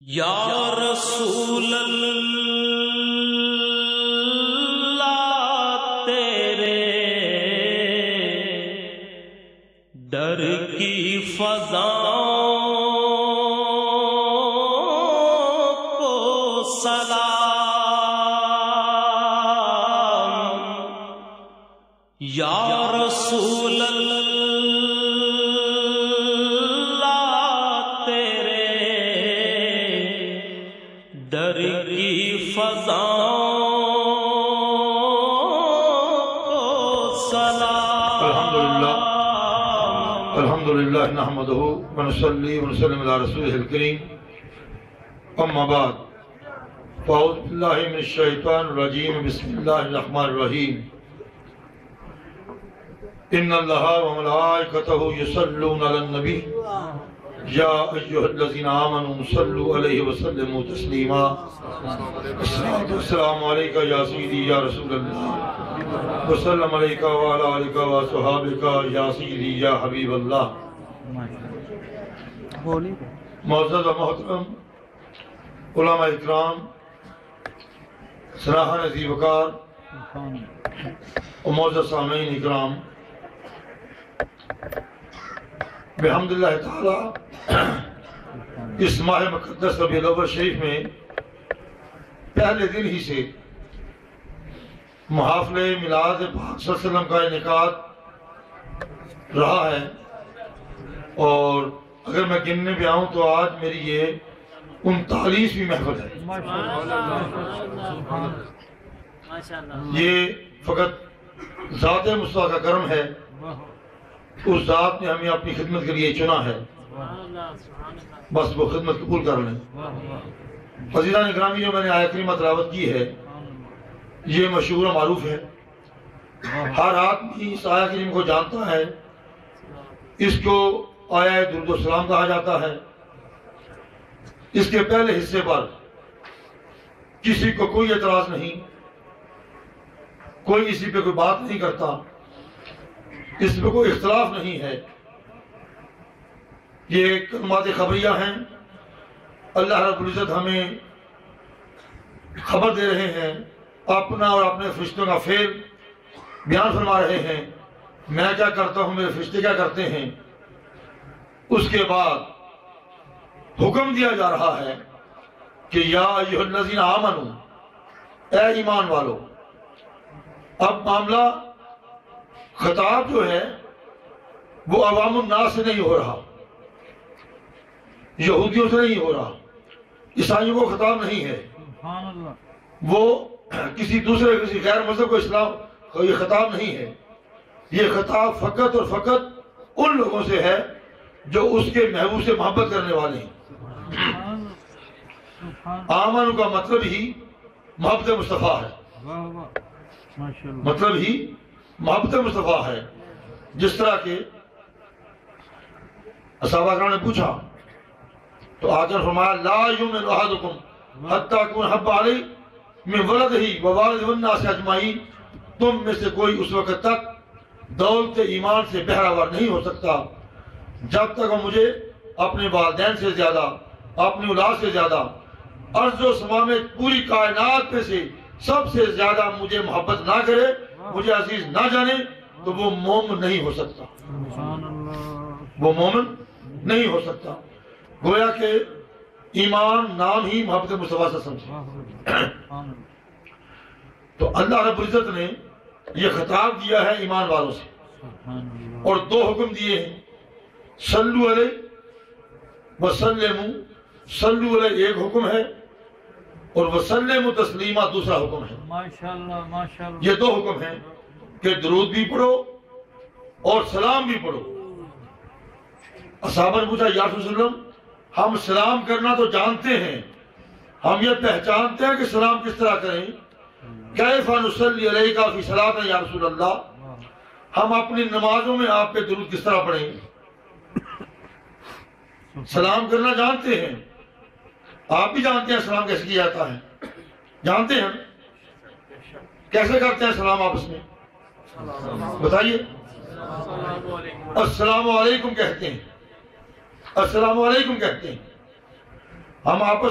یا رسول اللہ تیرے در کی فضاؤں کو سلام، یا رسول در کی فضاؤں کو سلام۔ الحمدللہ نحمدہ ونصلی ونسلم علی رسولہ الکریم، اما بعد فاعوذ باللہ من الشیطان الرجیم، بسم اللہ الرحمن الرحیم۔ ان اللہ وملائکتہ یصلون علی النبی یا ایہا الذین آمنوا صلوا علیہ وسلموا تسلیما۔ السلام علیکہ یا سیدی یا رسول اللہ، وسلم علیکہ وعلی آلکہ وصحابکہ یا سیدی یا حبیب اللہ۔ معزز و محترم علماء اکرام، صراحہ نزی وقار و معزز سامعین اکرام، بحمداللہ تعالی اس ماہ مقدس ربیع الاول شریف میں پہلے دن ہی سے محافل میلاد پاک صلی اللہ علیہ وسلم کا انعقاد رہا ہے، اور اگر میں گننے پہ آؤں تو آج میری یہ 39ویں محفل ہے۔ یہ فقط ذات مصطفیٰ کا کرم ہے، اس ذات نے ہمیں اپنی خدمت کے لیے چنا ہے، بس وہ خدمت قبول کر لیں۔ عزیزان اکرامی، جو میں نے آیت کریمہ تلاوت کی ہے یہ مشہور و معروف ہے، ہر آدمی اس آیت کریمہ کو جانتا ہے۔ اس کو آیت درود و سلام کہا جاتا ہے۔ اس کے پہلے حصے پر کسی کو کوئی اعتراض نہیں، کوئی اسی پہ کوئی بات نہیں کرتا، اس میں کوئی اختلاف نہیں ہے۔ یہ کلمات خبریہ ہیں، اللہ رب العزت ہمیں خبر دے رہے ہیں، اپنا اور اپنے فرشتوں کا فعل بیان فرما رہے ہیں۔ میں کیا کرتا ہوں، میرے فرشتے کیا کرتے ہیں۔ اس کے بعد حکم دیا جا رہا ہے کہ یا ایھا الذین آمنوا، اے ایمان والو۔ اب معاملہ خطاب جو ہے وہ عوام الناس سے نہیں ہو رہا، یہودیوں سے نہیں ہو رہا، عیسائیوں کو خطاب نہیں ہے، وہ کسی دوسرے کسی غیر مذہب کو اسلام کو یہ خطاب نہیں ہے۔ یہ خطاب فقط اور فقط ان لوگوں سے ہے جو اس کے محبوب سے محبت کرنے والے ہیں۔ آمن کا مطلب ہی محبت مصطفیٰ ہے، مطلب ہی محبت مصطفیٰ ہے۔ جس طرح کہ صحابہ کرام نے پوچھا تو آقا نے فرمایا لا یؤمن احدکم حتی اکون احب الیہ من ولدہ ووالدہ والناس اجمعین، تم میں سے کوئی اس وقت تک دولت ایمان سے بہراور نہیں ہو سکتا جب تک وہ مجھے اپنے والدین سے زیادہ، اپنی اولاد سے زیادہ، ارض و سما میں پوری کائنات میں سے سب سے زیادہ مجھے محبت نہ کرے، مجھے عزیز نہ جانے، تو وہ مومن نہیں ہو سکتا، وہ مومن نہیں ہو سکتا۔ گویا کہ ایمان نام ہی محبت مصطفیٰ سے سمجھے۔ تو اللہ رب العزت نے یہ خطاب دیا ہے ایمان والوں سے، اور دو حکم دیے ہیں، صلو علیہ وسلموا، صلو علیہ ایک حکم ہے، اور وسلموا تسلیما دوسرا حکم ہے۔ یہ دو حکم ہیں کہ درود بھی پڑھو اور سلام بھی پڑھو۔ صحابہ نے پوچھا یا رسول اللہ، ہم سلام کرنا تو جانتے ہیں، ہم یہ پہچانتے ہیں کہ سلام کس طرح کریں، کیف نصلی علیک فی صلاتنا یا رسول اللہ، ہم اپنی نمازوں میں آپ پہ درود کس طرح پڑھیں گے۔ سلام کرنا جانتے ہیں، آپ بھی جانتے ہیں سلام کیسے کیا جاتا ہے، جانتے ہیں کیسے کرتے ہیں سلام آپس میں، بتائیے۔ السلام علیکم کہتے ہیں، السلام علیکم کہتے ہیں ہم آپس